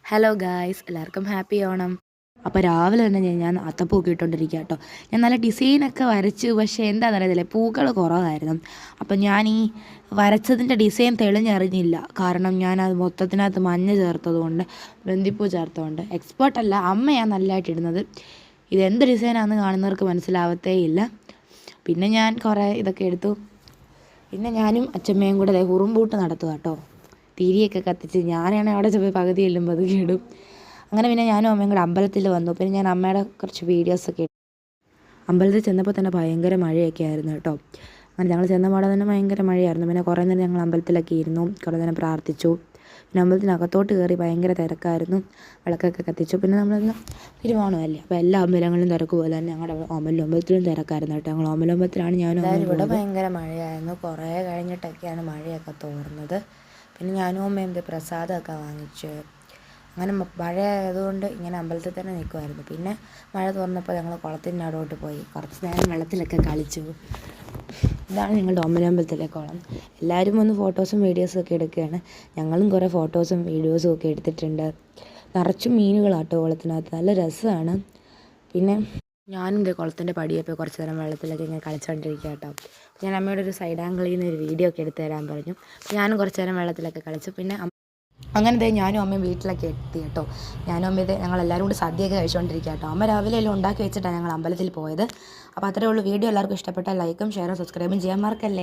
Hello guys, എല്ലാവർക്കും happy Onam. അപ്പോൾ രാവിലെ തന്നെ ഞാൻ അത്തപ്പൂക്കെ ഇട്ടുകൊണ്ടിരിക്കുക കേട്ടോ. ഞാൻ നല്ല ഡിസൈനൊക്കെ വരച്ചു, പക്ഷേ എന്താണെന്നറിയത്തില്ല, പൂക്കൾ കുറവായിരുന്നു. അപ്പം ഞാൻ ഈ വരച്ചതിൻ്റെ ഡിസൈൻ തെളിഞ്ഞറിഞ്ഞില്ല. കാരണം ഞാനത് മൊത്തത്തിനകത്ത് മഞ്ഞ ചേർത്തതുകൊണ്ട്, ബന്ദിപ്പൂ ചേർത്തതുകൊണ്ട്. എക്സ്പേർട്ടല്ല, അമ്മയാണ് നല്ലതായിട്ട് ഇടുന്നത്. ഇതെന്ത് ഡിസൈനാണെന്ന് കാണുന്നവർക്ക് മനസ്സിലാവത്തേ ഇല്ല. പിന്നെ ഞാൻ കുറേ ഇതൊക്കെ എടുത്തു. പിന്നെ ഞാനും അച്ഛമ്മയും കൂടെ ഉറുമ്പൂട്ട് നടത്തുക കേട്ടോ. തിരിയൊക്കെ കത്തിച്ച് ഞാനാണെങ്കിൽ അവിടെ പോയി പകുതി ചെല്ലുമ്പോൾ അത് ഇടും. അങ്ങനെ പിന്നെ ഞാനും അമ്മയും കൂടെ അമ്പലത്തിൽ വന്നു. പിന്നെ ഞാൻ അമ്മയുടെ കുറച്ച് വീഡിയോസൊക്കെ ഇട്ടു. അമ്പലത്തിൽ ചെന്നപ്പോൾ തന്നെ ഭയങ്കര മഴയൊക്കെ ആയിരുന്നു കേട്ടോ. അങ്ങനെ ഞങ്ങൾ ചെന്ന പാടെ തന്നെ ഭയങ്കര മഴയായിരുന്നു. പിന്നെ കുറേ നേരം ഞങ്ങൾ അമ്പലത്തിലൊക്കെ ഇരുന്നു, കുറേ നേരം പ്രാർത്ഥിച്ചു. പിന്നെ അമ്പലത്തിനകത്തോട്ട് കയറി ഭയങ്കര തിരക്കായിരുന്നു. വിളക്കൊക്കെ കത്തിച്ചു. പിന്നെ നമ്മളിന്ന് തിരുവോണമല്ലേ, അപ്പോൾ എല്ലാ അമ്പലങ്ങളിലും തിരക്ക് പോലെ തന്നെ ഞങ്ങളുടെ അമ്പലത്തിലും തിരക്കായിരുന്നു കേട്ടോ. ഞങ്ങൾ അമ്പലത്തിലാണ് ഞാനും ഇവിടെ ഭയങ്കര മഴയായിരുന്നു. കുറേ കഴിഞ്ഞിട്ടൊക്കെയാണ് മഴയൊക്കെ തോർന്നത്. പിന്നെ ഞാനും അമ്മയും പ്രസാദമൊക്കെ വാങ്ങിച്ച് അങ്ങനെ മഴ ആയതുകൊണ്ട് ഇങ്ങനെ അമ്പലത്തിൽ തന്നെ നിൽക്കുമായിരുന്നു. പിന്നെ മഴ തോർന്നപ്പോൾ ഞങ്ങൾ കുളത്തിൻ്റെ അവിടോട്ട് പോയി കുറച്ച് നേരം വെള്ളത്തിലൊക്കെ കളിച്ചു. ഇതാണ് ഞങ്ങളുടെ അമ്പലത്തിലെ കുളം. എല്ലാവരും വന്ന് ഫോട്ടോസും വീഡിയോസും ഒക്കെ എടുക്കുകയാണ്. ഞങ്ങളും കുറേ ഫോട്ടോസും വീഡിയോസും ഒക്കെ എടുത്തിട്ടുണ്ട്. നിറച്ചും മീനുകളാട്ടോ കുളത്തിനകത്ത്, നല്ല രസമാണ്. പിന്നെ ഞാനും കുളത്തിൻ്റെ പടിയപ്പോൾ കുറച്ച് നേരം വെള്ളത്തിലൊക്കെ ഇങ്ങനെ കളിച്ചുകൊണ്ടിരിക്കുക കേട്ടോ. ഞാൻ അമ്മയുടെ ഒരു സൈഡ് ആംഗിളിൽ നിന്ന് ഒരു വീഡിയോ ഒക്കെ എടുത്ത് തരാൻ പറഞ്ഞു. ഞാനും കുറച്ച് നേരം വെള്ളത്തിലൊക്കെ കളിച്ചു. പിന്നെ അങ്ങനെ ഞാനും അമ്മയും വീട്ടിലൊക്കെ എത്തി കേട്ടോ. ഞാനും അമ്മയും ഞങ്ങളെല്ലാവരും കൂടി സദ്യയൊക്കെ കഴിച്ചുകൊണ്ടിരിക്കുക കേട്ടോ. അമ്മ രാവിലെ എല്ലാം ഉണ്ടാക്കി വെച്ചിട്ടാണ് ഞങ്ങൾ അമ്പലത്തിൽ പോയത്. അപ്പോൾ അത്രയേ ഉള്ളൂ. വീഡിയോ എല്ലാവർക്കും ഇഷ്ടപ്പെട്ടാൽ ലൈക്കും ഷെയറും സബ്സ്ക്രൈബും ചെയ്യാൻ മറക്കല്ലേ.